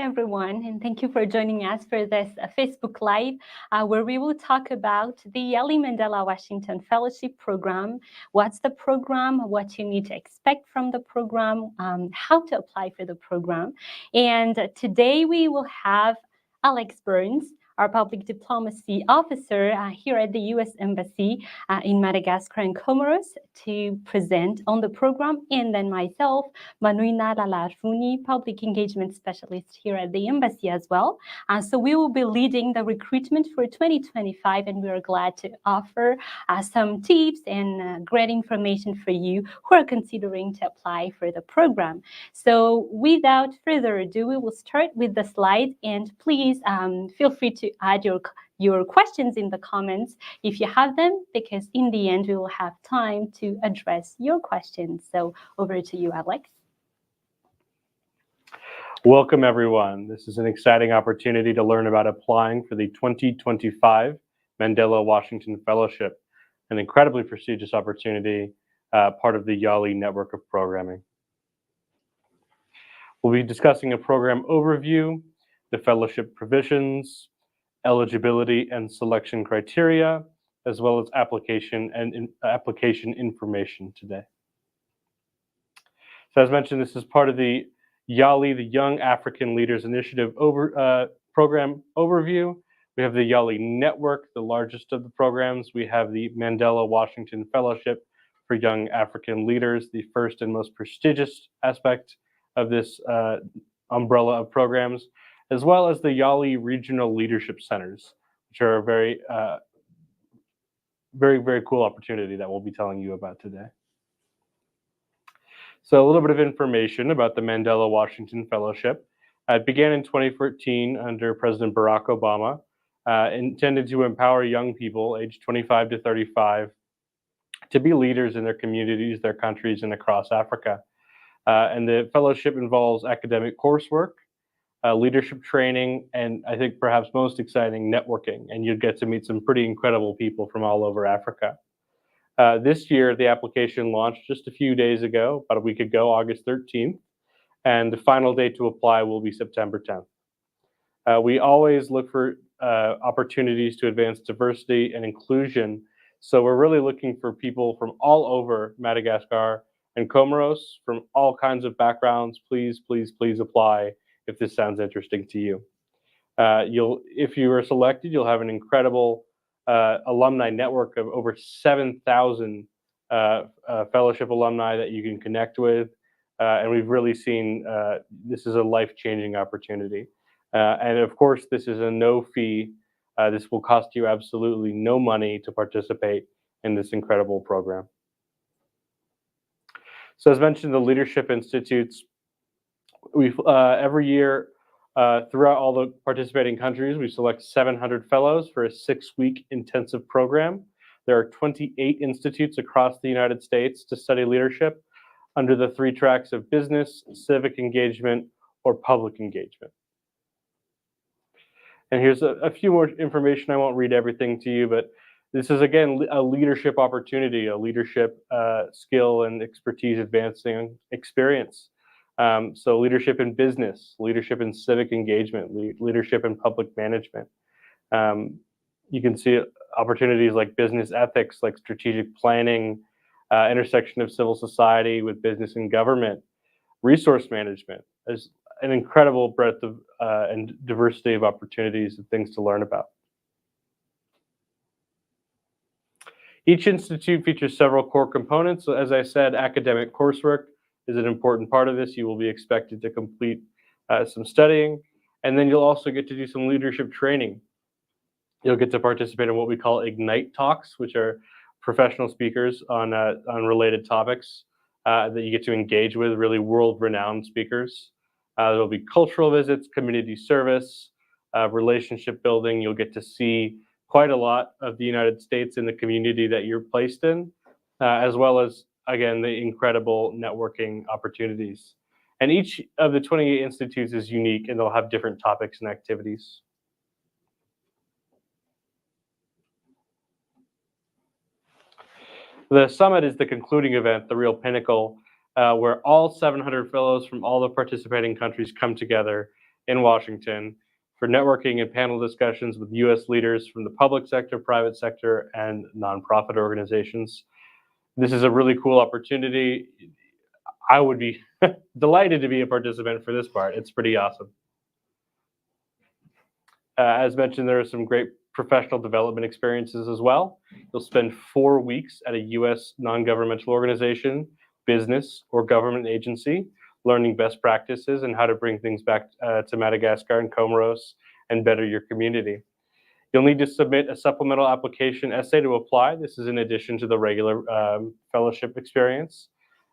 everyone, and thank you for joining us for this Facebook Live, where we will talk about the YALI Mandela Washington Fellowship program. What's the program, what you need to expect from the program, how to apply for the program. And today we will have Alex Burns, our public diplomacy officer here at the U.S. Embassy in Madagascar and Comoros, to present on the program, and then myself, Manuina Lalarfuni, public engagement specialist here at the Embassy as well. So we will be leading the recruitment for 2025, and we are glad to offer some tips and great information for you who are considering to apply for the program. So without further ado, we will start with the slides, and please feel free to add your questions in the comments if you have them, because in the end we will have time to address your questions. So over to you, Alex. Welcome everyone. This is an exciting opportunity to learn about applying for the 2025 Mandela Washington Fellowship, an incredibly prestigious opportunity, part of the YALI network of programming. We'll be discussing a program overview, the fellowship provisions, eligibility and selection criteria, as well as application information today. So as mentioned, this is part of the YALI, the Young African Leaders Initiative program overview. We have the YALI Network, the largest of the programs. We have the Mandela Washington Fellowship for Young African Leaders, the first and most prestigious aspect of this umbrella of programs, as well as the YALI Regional Leadership Centers, which are a very, very cool opportunity that we'll be telling you about today. So a little bit of information about the Mandela Washington Fellowship. It began in 2014 under President Barack Obama, intended to empower young people aged 25 to 35 to be leaders in their communities, their countries, and across Africa. And the fellowship involves academic coursework, leadership training, and I think perhaps most exciting, networking. And you'll get to meet some pretty incredible people from all over Africa. This year, the application launched just a few days ago, about a week ago, August 13th, and the final date to apply will be September 10th. We always look for opportunities to advance diversity and inclusion, so we're really looking for people from all over Madagascar and Comoros, from all kinds of backgrounds. Please apply if this sounds interesting to you. If you are selected, you'll have an incredible alumni network of over 7,000 fellowship alumni that you can connect with, and we've really seen this is a life-changing opportunity. And of course, this is a no fee. This will cost you absolutely no money to participate in this incredible program. So as mentioned, the Leadership Institutes, every year throughout all the participating countries, we select 700 fellows for a 6-week intensive program. There are 28 institutes across the United States to study leadership under the 3 tracks of business, civic engagement, or public engagement. And here's a few more information. I won't read everything to you, but this is, again, a leadership opportunity, a leadership skill and expertise advancing experience. So leadership in business, leadership in civic engagement, leadership in public management. You can see opportunities like business ethics, like strategic planning, intersection of civil society with business and government, resource management. There's an incredible breadth of and diversity of opportunities and things to learn about. Each institute features several core components. So as I said, academic coursework is an important part of this. You will be expected to complete some studying, and then you'll also get to do some leadership training. You'll get to participate in what we call Ignite Talks, which are professional speakers on related topics that you get to engage with, really world-renowned speakers. There'll be cultural visits, community service, relationship building. You'll get to see quite a lot of the United States in the community that you're placed in, as well as, again, the incredible networking opportunities. And each of the 28 institutes is unique, and they'll have different topics and activities. The summit is the concluding event, the real pinnacle, where all 700 fellows from all the participating countries come together in Washington for networking and panel discussions with U.S. leaders from the public sector, private sector, and nonprofit organizations. This is a really cool opportunity. I would be delighted to be a participant for this part. It's pretty awesome. As mentioned, there are some great professional development experiences as well. You'll spend 4 weeks at a U.S. non-governmental organization, business, or government agency, learning best practices and how to bring things back to Madagascar and Comoros and better your community. You'll need to submit a supplemental application essay to apply. This is in addition to the regular fellowship experience.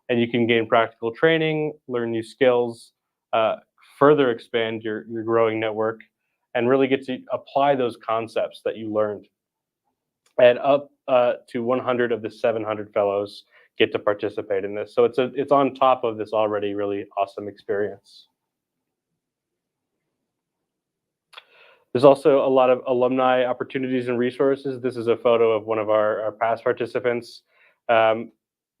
And you can gain practical training, learn new skills, further expand your growing network, and really get to apply those concepts that you learned. And up to 100 of the 700 fellows get to participate in this. So it's on top of this already really awesome experience. There's also a lot of alumni opportunities and resources. This is a photo of one of our past participants.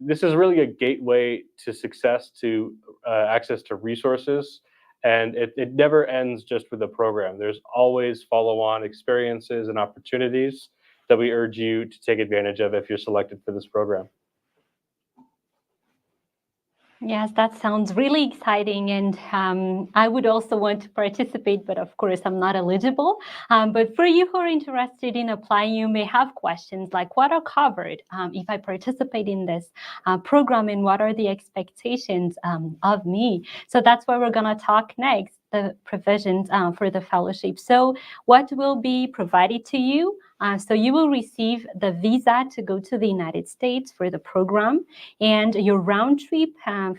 This is really a gateway to success, to access to resources. And it never ends just with a program. There's always follow-on experiences and opportunities that we urge you to take advantage of if you're selected for this program. Yes, that sounds really exciting, and I would also want to participate, but of course I'm not eligible. But for you who are interested in applying, you may have questions like what are covered if I participate in this program, and what are the expectations of me? So that's where we're going to talk next, the provisions for the fellowship. So what will be provided to you? So you will receive the visa to go to the United States for the program, and your round trip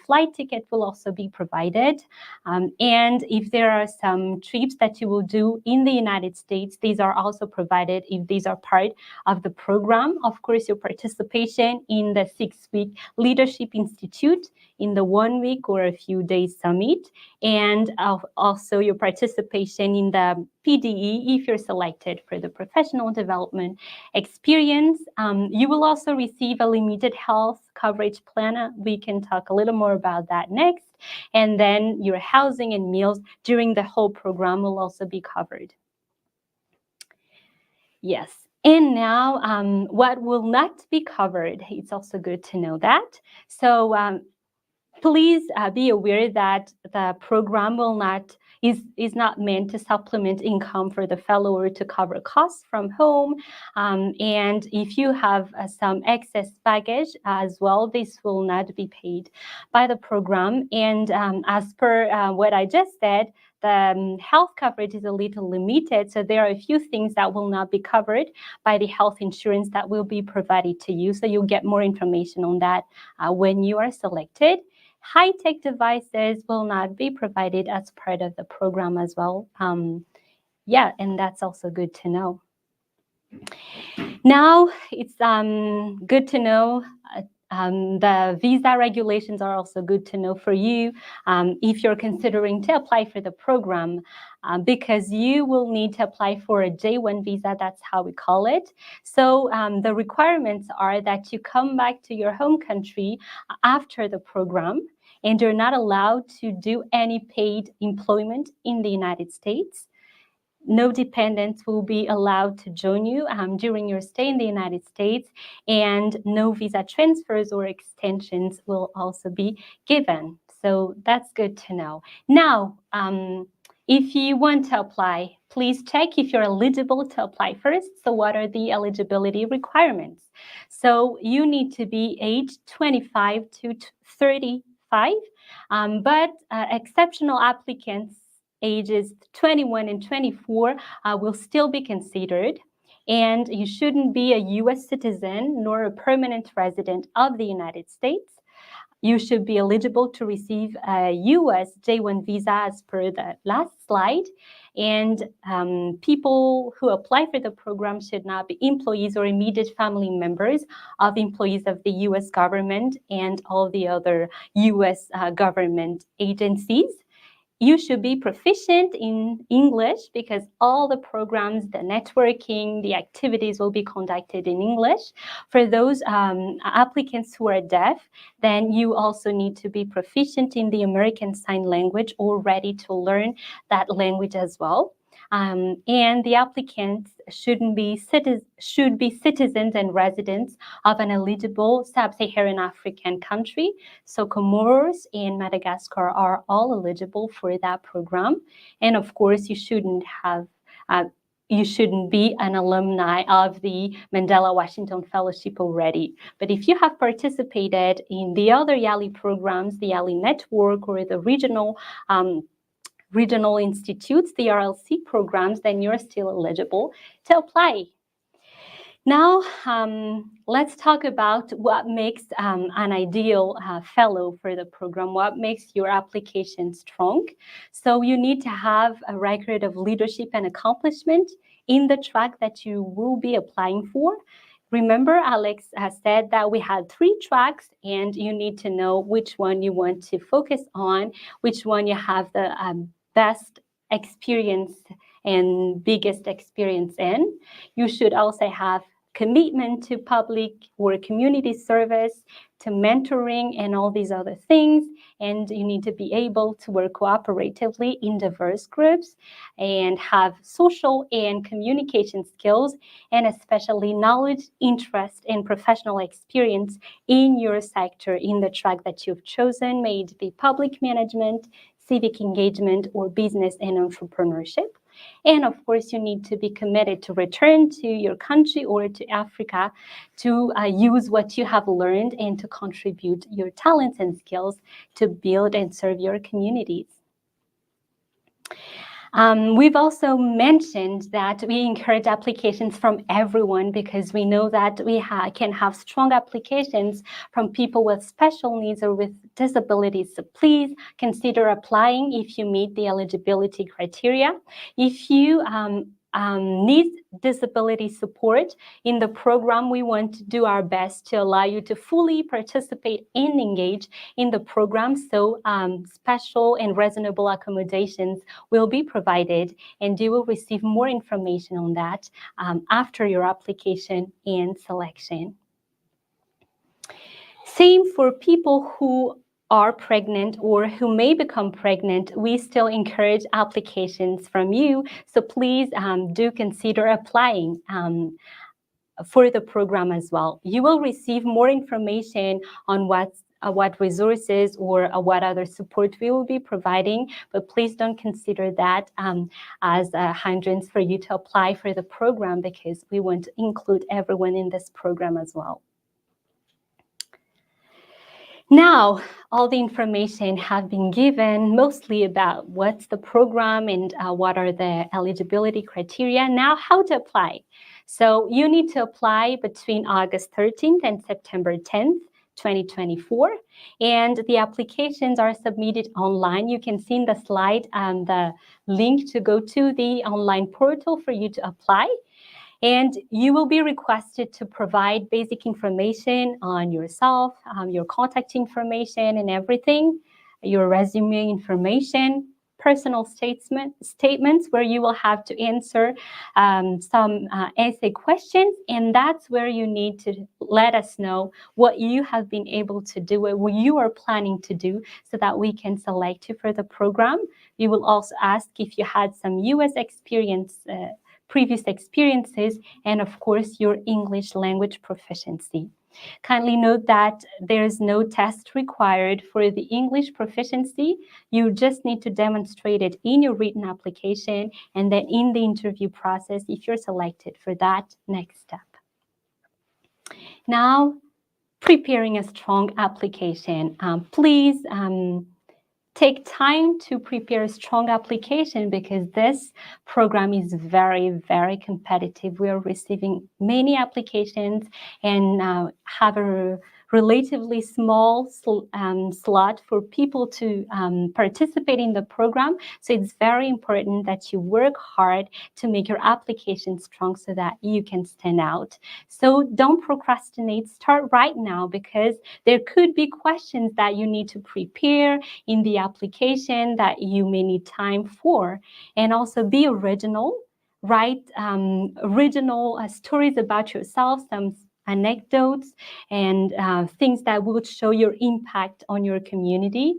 flight ticket will also be provided. And if there are some trips that you will do in the United States, these are also provided if these are part of the program. Of course, your participation in the 6-week Leadership Institute, in the 1-week or a few days summit, and also your participation in the PDE if you're selected for the professional development experience. You will also receive a limited health coverage plan. We can talk a little more about that next. And then your housing and meals during the whole program will also be covered. Yes. And now what will not be covered, it's also good to know that. So please be aware that the program is not meant to supplement income for the fellow or to cover costs from home. And if you have some excess baggage as well, this will not be paid by the program. And as per what I just said, the health coverage is a little limited. So there are a few things that will not be covered by the health insurance that will be provided to you. So you'll get more information on that when you are selected. High-tech devices will not be provided as part of the program as well. Yeah, and that's also good to know. Now, it's good to know the visa regulations are also good to know for you if you're considering to apply for the program, because you will need to apply for a J1 visa. That's how we call it. So the requirements are that you come back to your home country after the program, and you're not allowed to do any paid employment in the United States. No dependents will be allowed to join you during your stay in the United States, and no visa transfers or extensions will also be given. So that's good to know. Now, if you want to apply, please check if you're eligible to apply first. So what are the eligibility requirements? So you need to be aged 25 to 35, but exceptional applicants ages 21 and 24 will still be considered. And you shouldn't be a U.S. citizen nor a permanent resident of the United States. You should be eligible to receive a U.S. J1 visa as per the last slide. And people who apply for the program should not be employees or immediate family members of employees of the U.S. government and all the other U.S. government agencies. you should be proficient in English because all the programs, the networking, the activities will be conducted in English. For those applicants who are deaf, then you also need to be proficient in the American Sign Language or ready to learn that language as well. And the applicants should be citizens and residents of an eligible sub-Saharan African country. So Comoros and Madagascar are all eligible for that program. And of course, you shouldn't be an alumni of the Mandela Washington Fellowship already. But if you have participated in the other YALI programs, the YALI Network or the regional institutes, the RLC programs, then you're still eligible to apply. Now, let's talk about what makes an ideal fellow for the program, what makes your application strong. So you need to have a record of leadership and accomplishment in the track that you will be applying for. Remember, Alex has said that we had 3 tracks, and you need to know which one you want to focus on, which one you have the best experience and biggest experience in. You should also have commitment to public or community service, to mentoring and all these other things. And you need to be able to work cooperatively in diverse groups and have social and communication skills, and especially knowledge, interest, and professional experience in your sector, in the track that you've chosen, may it be public management, civic engagement, or business and entrepreneurship. And of course, you need to be committed to return to your country or to Africa to use what you have learned and to contribute your talents and skills to build and serve your communities. We've also mentioned that we encourage applications from everyone because we know that we can have strong applications from people with special needs or with disabilities. So please consider applying if you meet the eligibility criteria. If you need disability support in the program, we want to do our best to allow you to fully participate and engage in the program. So special and reasonable accommodations will be provided, and you will receive more information on that after your application and selection. Same for people who are pregnant or who may become pregnant. We still encourage applications from you. So please do consider applying for the program as well. You will receive more information on what resources or what other support we will be providing, but please don't consider that as a hindrance for you to apply for the program, because we want to include everyone in this program as well. Now, all the information have been given mostly about what's the program and what are the eligibility criteria. Now, how to apply. So you need to apply between August 13th and September 10th, 2024. And the applications are submitted online. You can see in the slide the link to go to the online portal for you to apply. And you will be requested to provide basic information on yourself, your contact information and everything, your resume information, personal statements where you will have to answer some essay questions. And that's where you need to let us know what you have been able to do, what you are planning to do, so that we can select you for the program. We will also ask if you had some US experience, previous experiences, and of course your English language proficiency. Kindly note that there's no test required for the English proficiency. You just need to demonstrate it in your written application and then in the interview process if you're selected for that next step. Now, preparing a strong application. Please take time to prepare a strong application, because this program is very, very competitive. We are receiving many applications and have a relatively small slot for people to participate in the program. So it's very important that you work hard to make your application strong so that you can stand out. So don't procrastinate. Start right now, because there could be questions that you need to prepare in the application that you may need time for. And also be original. Write original stories about yourself, some anecdotes, and things that will show your impact on your community.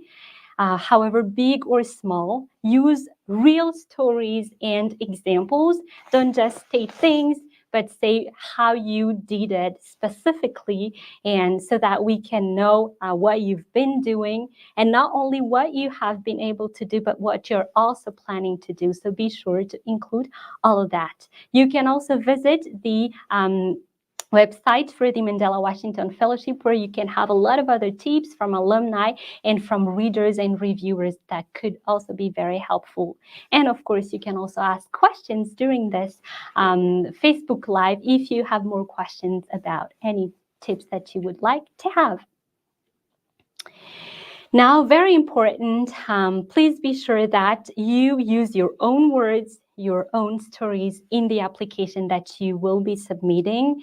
However big or small, use real stories and examples. Don't just state things, but say how you did it specifically, and so that we can know what you've been doing, and not only what you have been able to do, but what you're also planning to do. So be sure to include all of that. You can also visit the website for the Mandela Washington Fellowship, where you can have a lot of other tips from alumni and from readers and reviewers that could also be very helpful. And of course, you can also ask questions during this Facebook Live if you have more questions about any tips that you would like to have. Now, very important, please be sure that you use your own words, your own stories in the application that you will be submitting.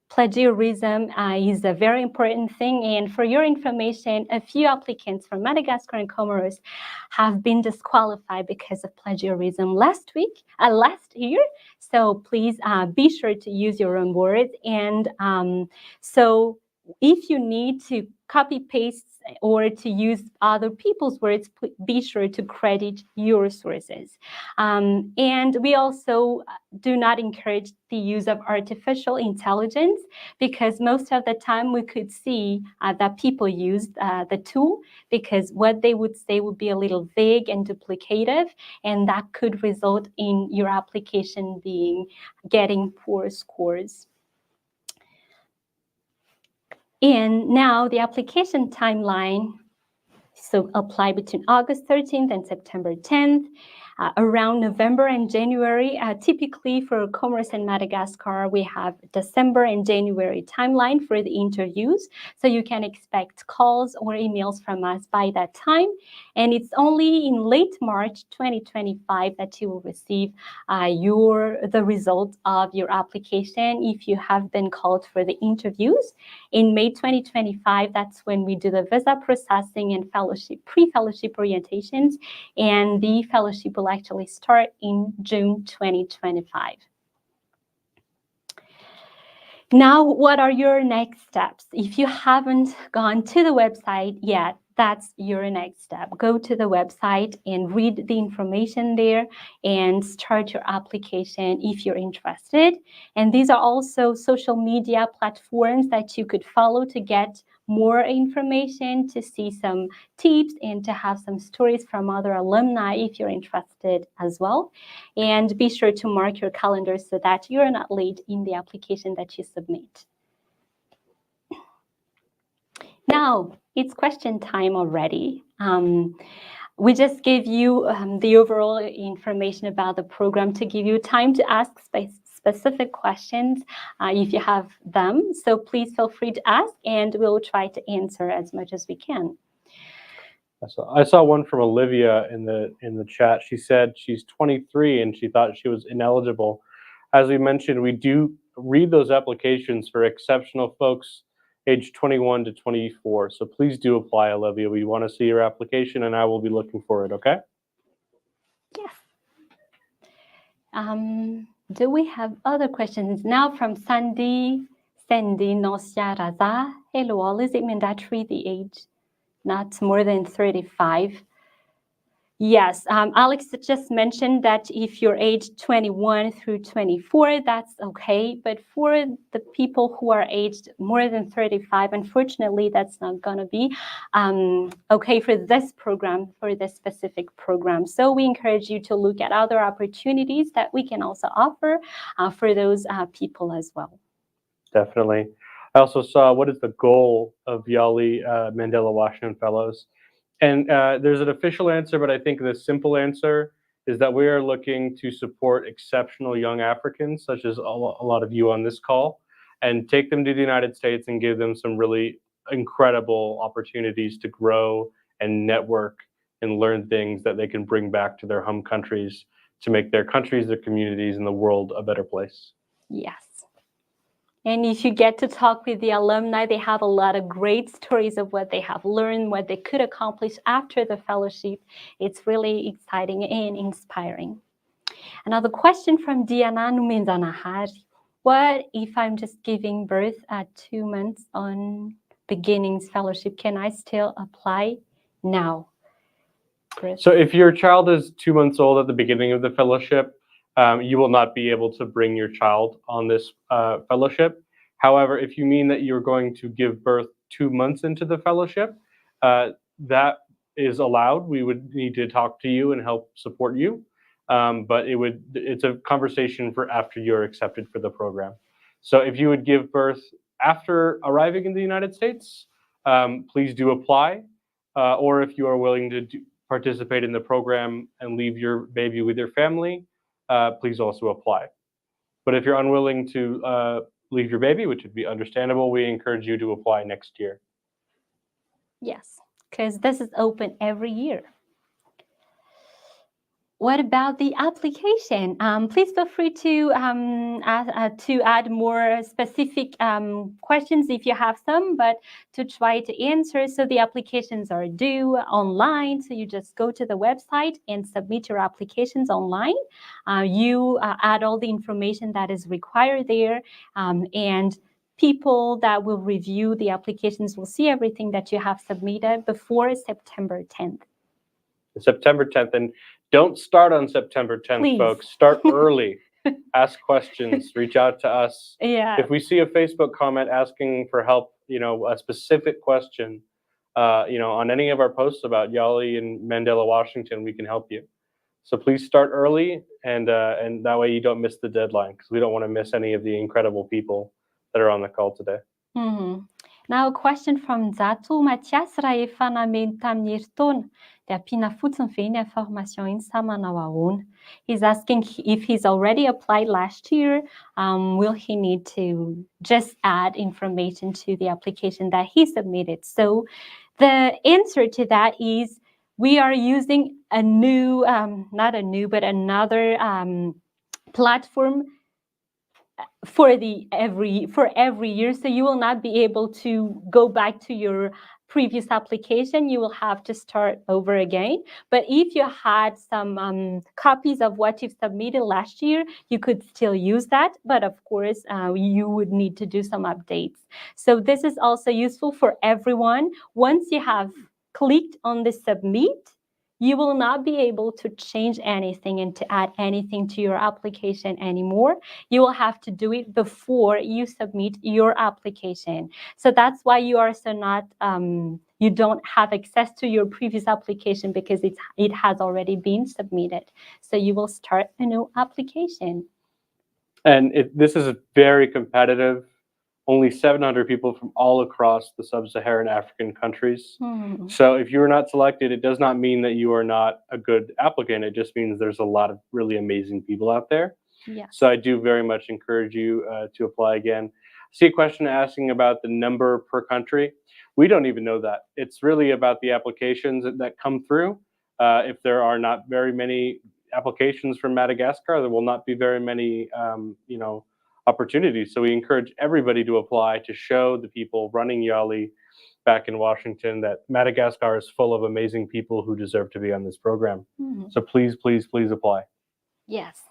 Plagiarism is a very important thing, and for your information, a few applicants from Madagascar and Comoros have been disqualified because of plagiarism last year. So please be sure to use your own words. And so if you need to copy paste or to use other people's words, be sure to credit your sources. And we also do not encourage the use of artificial intelligence, because most of the time we could see that people used the tool, because what they would say would be a little vague and duplicative, and that could result in your application getting poor scores. And now the application timeline. So apply between August 13th and September 10th. Around November and January, typically for Comoros and Madagascar, we have December and January timeline for the interviews. So you can expect calls or emails from us by that time. And it's only in late March 2025 that you will receive the result of your application if you have been called for the interviews. In May 2025, that's when we do the visa processing and pre-fellowship orientations, and the fellowship will actually start in June 2025. Now, what are your next steps? If you haven't gone to the website yet, that's your next step. Go to the website and read the information there and start your application if you're interested. And these are also social media platforms that you could follow to get more information, to see some tips, and to have some stories from other alumni if you're interested as well. And be sure to mark your calendar so that you're not late in the application that you submit. Now, it's question time already. We just gave you the overall information about the program to give you time to ask specific questions if you have them. So please feel free to ask, and we'll try to answer as much as we can. I saw one from Olivia in the chat. She said she's 23 and she thought she was ineligible. As we mentioned, we do read those applications for exceptional folks age 21 to 24. So please do apply, Olivia. We want to see your application, and I will be looking for it, okay? Yes. Do we have other questions now from Sandy Nosia Raza? Hello all, is it mandatory the age not more than 35? Yes, Alex just mentioned that if you're aged 21 through 24, that's okay. But for the people who are aged more than 35, unfortunately, that's not going to be okay for this program, for this specific program. So we encourage you to look at other opportunities that we can also offer for those people as well. Definitely. I also saw, what is the goal of YALI Mandela Washington Fellows? And there's an official answer, but I think the simple answer is that we are looking to support exceptional young Africans, such as a lot of you on this call, and take them to the United States and give them some really incredible opportunities to grow and network and learn things that they can bring back to their home countries to make their countries, their communities, and the world a better place. Yes. And if you get to talk with the alumni, they have a lot of great stories of what they have learned, what they could accomplish after the fellowship. It's really exciting and inspiring. Another question from Diana Numendanahar. What if I'm just giving birth at 2 months on beginnings fellowship? Can I still apply now? Chris? So if your child is 2 months old at the beginning of the fellowship, you will not be able to bring your child on this fellowship. However, if you mean that you're going to give birth 2 months into the fellowship, that is allowed. We would need to talk to you and help support you. But it's a conversation for after you're accepted for the program. So if you would give birth after arriving in the United States, please do apply. Or if you are willing to participate in the program and leave your baby with your family, please also apply. But if you're unwilling to leave your baby, which would be understandable, we encourage you to apply next year. Yes, because this is open every year. What about the application? Please feel free to add more specific questions if you have some, but to try to answer. So the applications are due online. So you just go to the website and submit your applications online. You add all the information that is required there, and people that will review the applications will see everything that you have submitted before September 10th. September 10th. And don't start on September 10th, Please. Folks. Start early. Ask questions. Reach out to us. Yeah. If we see a Facebook comment asking for help, a specific question, on any of our posts about YALI and Mandela Washington, we can help you. So please start early, and that way you don't miss the deadline, because we don't want to miss any of the incredible people that are on the call today. Mm-hmm. Now a question from Zato Matias raha efa nameno tamin'ny herintaona dia ampiana fotsiny ve ny information iny sa manao ahoana? He's asking if he's already applied last year, will he need to just add information to the application that he submitted? So the answer to that is we are using a new, not a new, but another platform for every year. So you will not be able to go back to your previous application. You will have to start over again. But if you had some copies of what you've submitted last year, you could still use that. But of course, you would need to do some updates. So this is also useful for everyone. Once you have clicked on the submit, you will not be able to change anything and to add anything to your application anymore. You will have to do it before you submit your application. So that's why you are so not, you don't have access to your previous application, because it has already been submitted. So you will start a new application. And this is very competitive. Only 700 people from all across the sub-Saharan African countries. Mm-hmm. So if you are not selected, it does not mean that you are not a good applicant. It just means there's a lot of really amazing people out there. Yes. So I do very much encourage you to apply again. I see a question asking about the number per country. We don't even know that. It's really about the applications that come through. If there are not very many applications from Madagascar, there will not be very many, opportunities. So we encourage everybody to apply to show the people running YALI back in Washington that Madagascar is full of amazing people who deserve to be on this program. Mm-hmm. So please, please, please apply. Yes.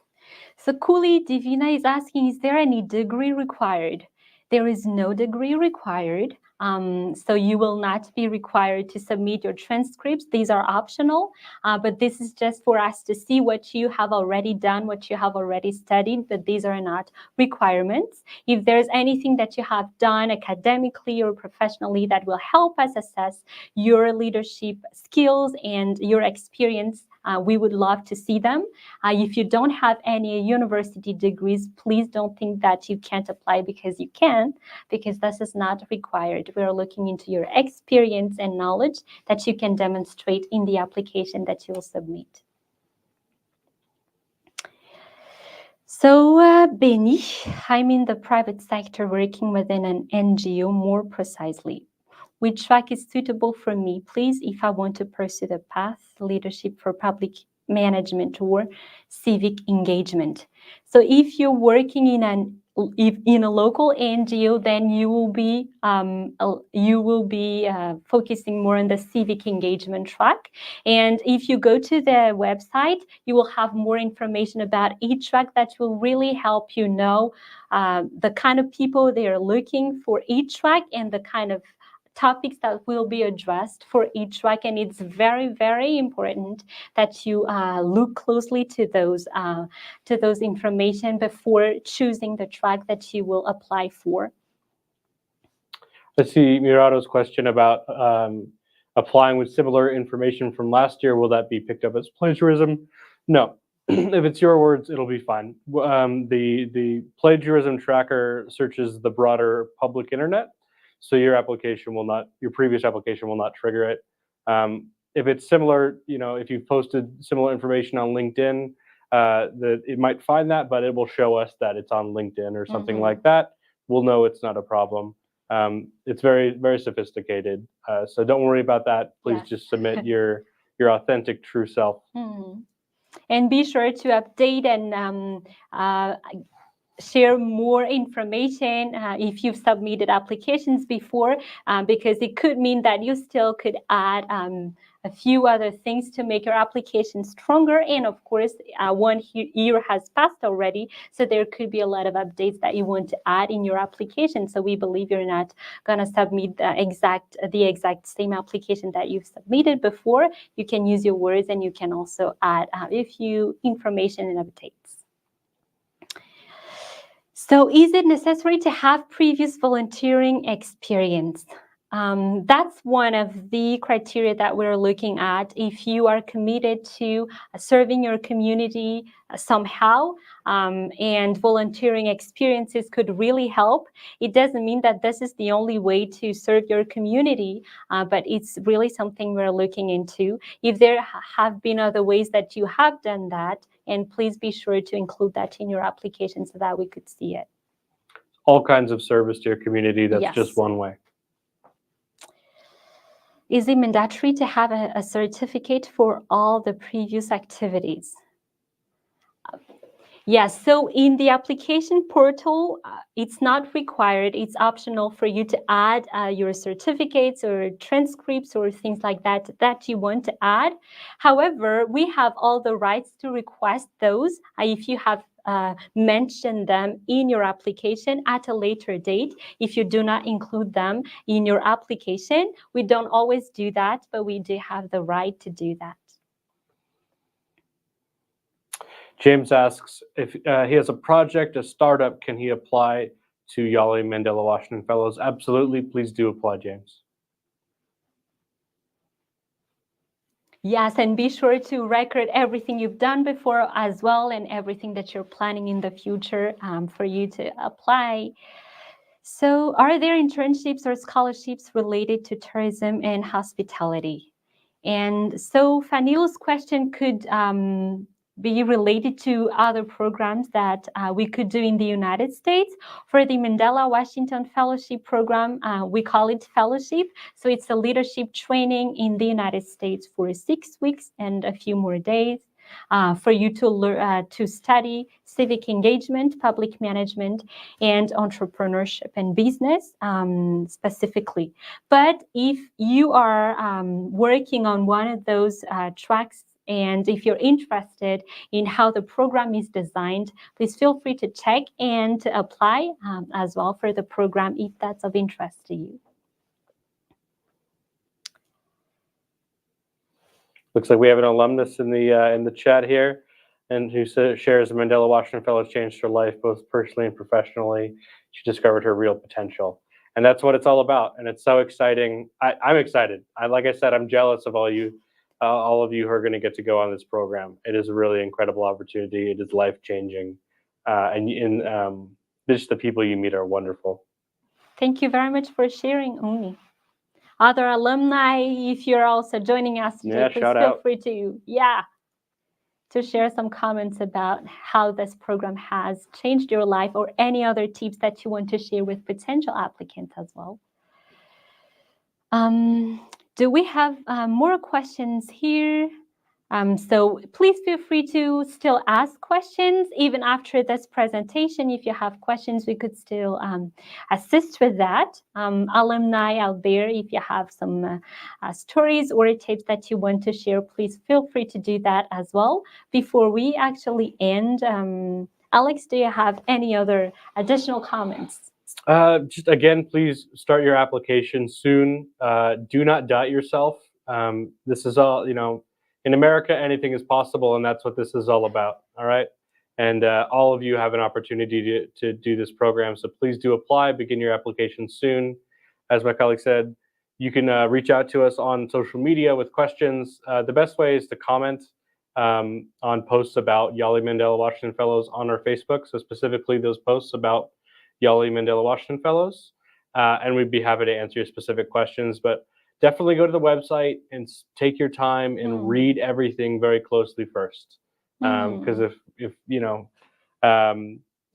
So Kuli Divina is asking, is there any degree required? There is no degree required. So you will not be required to submit your transcripts. These are optional, but this is just for us to see what you have already done, what you have already studied, but these are not requirements. If there's anything that you have done academically or professionally that will help us assess your leadership skills and your experience, we would love to see them. If you don't have any university degrees, please don't think that you can't apply, because you can, because this is not required. We are looking into your experience and knowledge that you can demonstrate in the application that you will submit. So, Benny, I'm in the private sector working within an NGO more precisely. Which track is suitable for me, please, if I want to pursue the path, leadership for public management or civic engagement? So if you're working in a local NGO, then you will be focusing more on the civic engagement track. And if you go to the website, you will have more information about each track that will really help you know the kind of people they are looking for each track and the kind of topics that will be addressed for each track. And it's very, very important that you look closely to those information before choosing the track that you will apply for. Let's see Mirado's question about applying with similar information from last year. Will that be picked up as plagiarism? No. If it's your words, it'll be fine. The plagiarism tracker searches the broader public internet, so your previous application will not trigger it. If it's similar, if you've posted similar information on LinkedIn, it might find that, but it will show us that it's on LinkedIn or something like that. We'll know it's not a problem. It's very, very sophisticated, so don't worry about that. Please just submit your authentic, true self. And be sure to update and share more information if you've submitted applications before, because it could mean that you still could add a few other things to make your application stronger. And of course, 1 year has passed already, so there could be a lot of updates that you want to add in your application. So we believe you're not going to submit the exact same application that you've submitted before. You can use your words, and you can also add a few information and updates. So is it necessary to have previous volunteering experience? That's one of the criteria that we're looking at. If you are committed to serving your community somehow, and volunteering experiences could really help. It doesn't mean that this is the only way to serve your community, but it's really something we're looking into. If there have been other ways that you have done that, and please be sure to include that in your application so that we could see it. All kinds of service to your community, that's just one way. Is it mandatory to have a certificate for all the previous activities? Yes, so in the application portal, it's not required. It's optional for you to add your certificates or transcripts or things like that you want to add. However, we have all the rights to request those if you have mentioned them in your application at a later date. If you do not include them in your application, we don't always do that, but we do have the right to do that. James asks, if he has a project, a startup, can he apply to YALI Mandela Washington Fellows? Absolutely. Please do apply, James. Yes, and be sure to record everything you've done before as well, and everything that you're planning in the future for you to apply. So are there internships or scholarships related to tourism and hospitality? And so Fanilo's question could be related to other programs that we could do in the United States. For the Mandela Washington Fellowship program, we call it fellowship. So it's a leadership training in the United States for 6 weeks and a few more days. For you to learn to study civic engagement, public management, and entrepreneurship and business specifically. But if you are working on one of those tracks, and if you're interested in how the program is designed, please feel free to check and to apply as well for the program if that's of interest to you. Looks like we have an alumnus in the chat here, and who shares the Mandela Washington Fellows changed her life both personally and professionally. She discovered her real potential, and that's what it's all about. And it's so exciting. I'm excited. Like I said, I'm jealous of all of you who are going to get to go on this program. It is a really incredible opportunity. It is life-changing, and just the people you meet are wonderful. Thank you very much for sharing, Uni. Other alumni, if you're also joining us today, please feel free to, to share some comments about how this program has changed your life, or any other tips that you want to share with potential applicants as well. Do we have more questions here? So please feel free to still ask questions even after this presentation. If you have questions, we could still assist with that. Alumni out there, if you have some stories or tips that you want to share, please feel free to do that as well. Before we actually end, Alex, do you have any other additional comments? Just again, please start your application soon. Do not doubt yourself. This is all, in America, anything is possible, and that's what this is all about. All right. And all of you have an opportunity to do this program. So please do apply, begin your application soon. As my colleague said, you can reach out to us on social media with questions. The best way is to comment on posts about YALI Mandela Washington Fellows on our Facebook. So specifically those posts about YALI Mandela Washington Fellows, and we'd be happy to answer your specific questions. But definitely go to the website and take your time and read everything very closely first, because if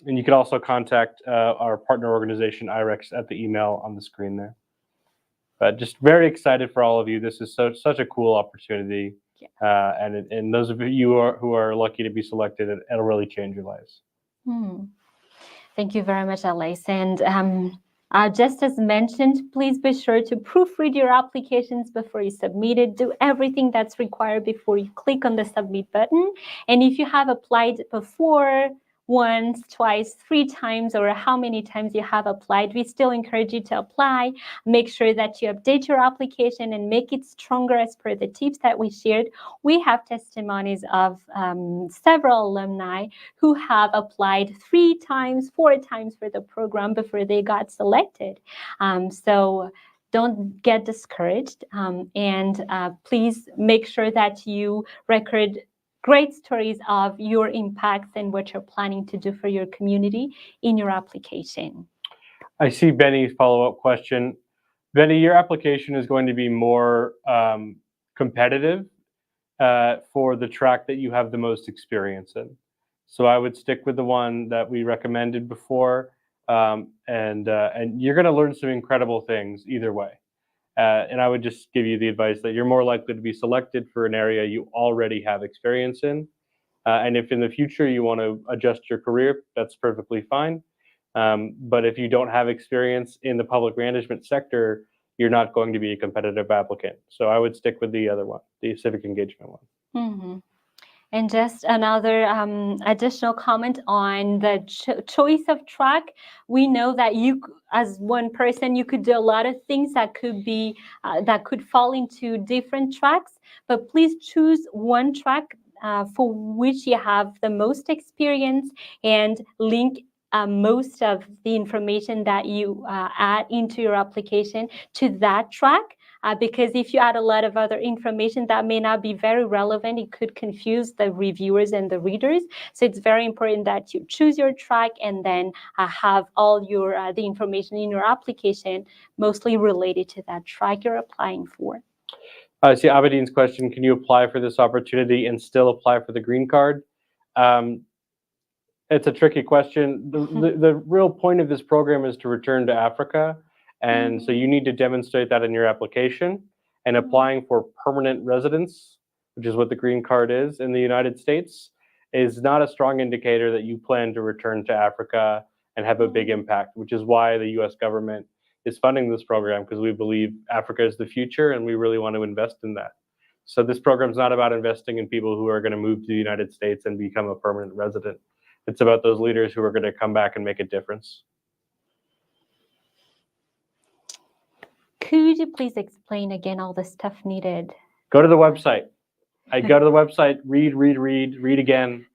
and you can also contact our partner organization IREX at the email on the screen there. But just very excited for all of you. This is such a cool opportunity, and those of you who are lucky to be selected, it'll really change your lives. Thank you very much, Alex. And just as mentioned, please be sure to proofread your applications before you submit it. Do everything that's required before you click on the submit button. And if you have applied before, once, twice, 3 times, or how many times you have applied, we still encourage you to apply. Make sure that you update your application and make it stronger as per the tips that we shared. We have testimonies of several alumni who have applied 3 times, 4 times for the program before they got selected. So don't get discouraged, and please make sure that you record great stories of your impacts and what you're planning to do for your community in your application. I see Benny's follow-up question. Benny, your application is going to be more competitive for the track that you have the most experience in. So I would stick with the one that we recommended before, and you're going to learn some incredible things either way. And I would just give you the advice that you're more likely to be selected for an area you already have experience in. And if in the future you want to adjust your career, that's perfectly fine. But if you don't have experience in the public management sector, you're not going to be a competitive applicant. So I would stick with the other one, the civic engagement one. And just another additional comment on the choice of track. We know that you, as one person, you could do a lot of things that could be that could fall into different tracks. But please choose one track for which you have the most experience, and link most of the information that you add into your application to that track. Because if you add a lot of other information that may not be very relevant, it could confuse the reviewers and the readers. So it's very important that you choose your track and then have all your the information in your application mostly related to that track you're applying for. I see Abedine's question: can you apply for this opportunity and still apply for the green card? It's a tricky question. The real point of this program is to return to Africa. And so you need to demonstrate that in your application. And applying for permanent residence, which is what the green card is in the United States, is not a strong indicator that you plan to return to Africa and have a big impact, which is why the US government is funding this program, because we believe Africa is the future and we really want to invest in that. So this program is not about investing in people who are going to move to the United States and become a permanent resident. It's about those leaders who are going to come back and make a difference. Could you please explain again all the stuff needed? Go to the website. I go to the website, read again.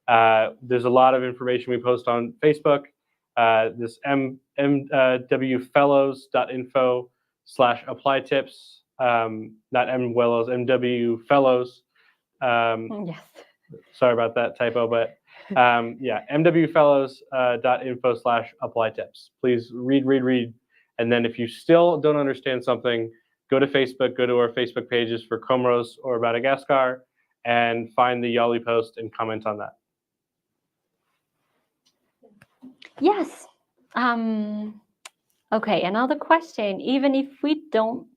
There's a lot of information we post on Facebook. This mwfellows.info/applytips, not mwfellows, mwfellows. Yes. Sorry about that typo, but yeah, mwfellows.info/applytips. Please read. And then if you still don't understand something, go to Facebook, go to our Facebook pages for Comoros or Madagascar, and find the YALI post and comment on that. Yes. Okay, another question. Even if we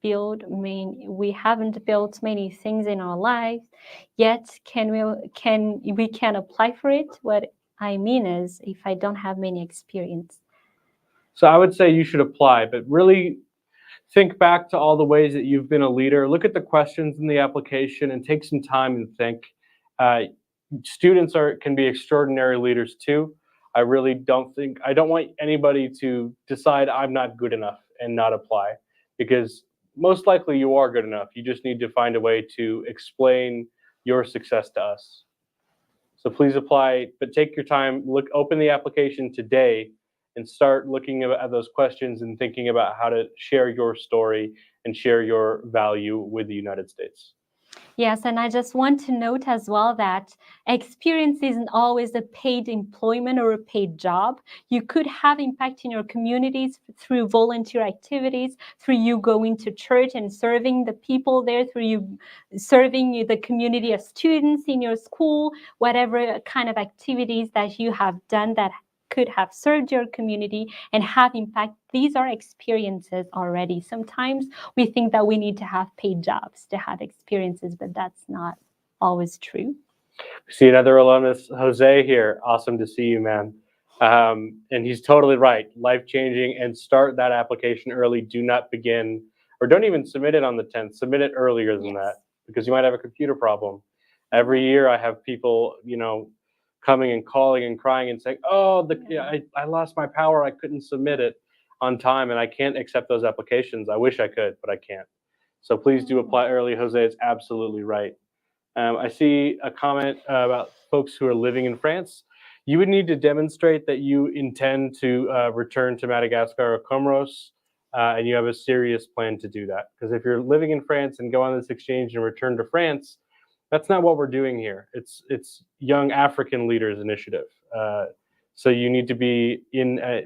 we haven't built many things in our lives, yet can we apply for it? What I mean is, if I don't have many experience. So I would say you should apply, but really think back to all the ways that you've been a leader. Look at the questions in the application and take some time and think. Students can be extraordinary leaders too. I don't want anybody to decide I'm not good enough and not apply, because most likely you are good enough. You just need to find a way to explain your success to us. So please apply, but take your time, open the application today and start looking at those questions and thinking about how to share your story and share your value with the United States. Yes, and I just want to note as well that experience isn't always a paid employment or a paid job. You could have impact in your communities through volunteer activities, through you going to church and serving the people there, through you serving the community of students in your school, whatever kind of activities that you have done that could have served your community and have impact. These are experiences already. Sometimes we think that we need to have paid jobs to have experiences, but that's not always true. We see another alumnus, Jose, here. Awesome to see you, man. And he's totally right. Life-changing, and start that application early. Do not begin, or don't even submit it on the 10th. Submit it earlier than that, because you might have a computer problem. Every year I have people, coming and calling and crying and saying, oh, I lost my power. I couldn't submit it on time, and I can't accept those applications. I wish I could, but I can't. So please do apply early. Jose is absolutely right. I see a comment about folks who are living in France. You would need to demonstrate that you intend to return to Madagascar or Comoros, and you have a serious plan to do that. Because if you're living in France and go on this exchange and return to France, that's not what we're doing here. It's Young African Leaders Initiative. So you need to be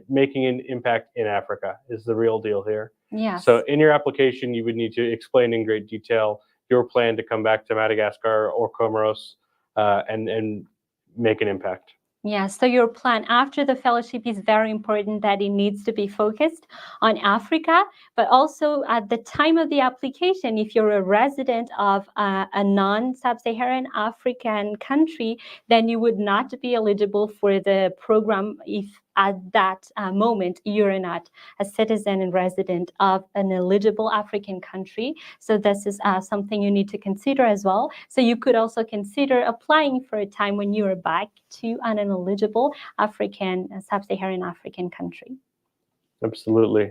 making an impact in Africa is the real deal here. Yes. So in your application, you would need to explain in great detail your plan to come back to Madagascar or Comoros and make an impact. Yeah, so your plan after the fellowship is very important, that it needs to be focused on Africa, but also at the time of the application, if you're a resident of a non-Sub-Saharan African country, then you would not be eligible for the program if at that moment you're not a citizen and resident of an eligible African country. So this is something you need to consider as well. So you could also consider applying for a time when you are back to an eligible Sub-Saharan African country. Absolutely.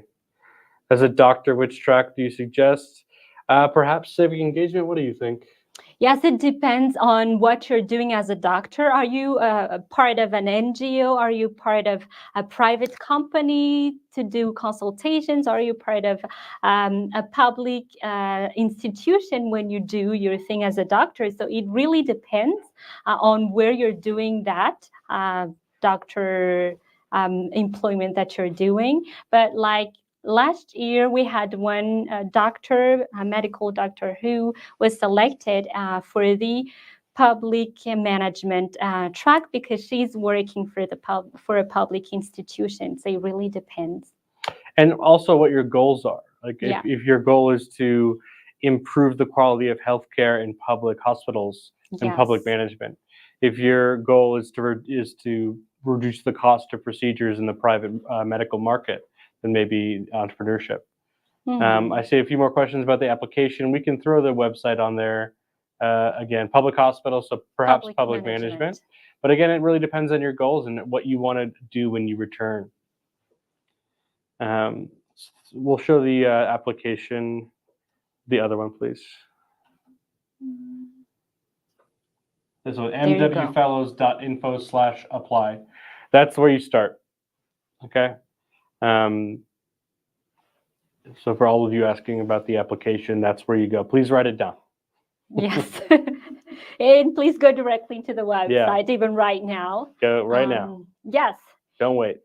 As a doctor, which track do you suggest? Perhaps civic engagement. What do you think? Yes, it depends on what you're doing as a doctor. Are you a part of an NGO? Are you part of a private company to do consultations? Are you part of a public institution when you do your thing as a doctor? So it really depends on where you're doing that doctor employment that you're doing. But like last year, we had one a medical doctor, who was selected for the public management track because she's working for a public institution. So it really depends. And also what your goals are. Like if your goal is to improve the quality of healthcare in public hospitals and public management, if your goal is to reduce the cost of procedures in the private medical market, then maybe entrepreneurship. I see a few more questions about the application. We can throw the website on there. Again, public hospital, so perhaps public management. But again, it really depends on your goals and what you want to do when you return. We'll show the application. The other one, please. This one, mwfellows.info/apply. That's where you start. Okay. So for all of you asking about the application, that's where you go. Please write it down. Yes. And please go directly to the website, even right now. Go right now. Yes. Don't wait.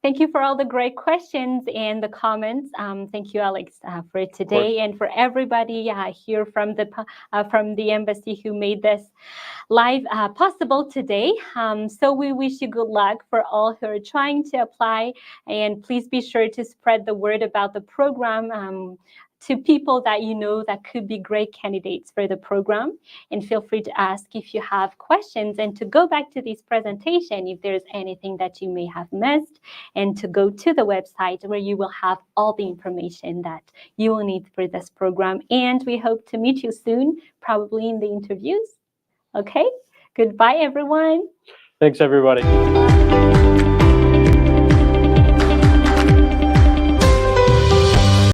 Thank you for all the great questions and the comments. Thank you, Alex, for today, and for everybody here from the embassy who made this live possible today. So we wish you good luck for all who are trying to apply, and please be sure to spread the word about the program to people that you know that could be great candidates for the program. And feel free to ask if you have questions, and to go back to this presentation if there's anything that you may have missed, and to go to the website where you will have all the information that you will need for this program. And we hope to meet you soon, probably in the interviews. Okay, goodbye, everyone. Thanks, everybody.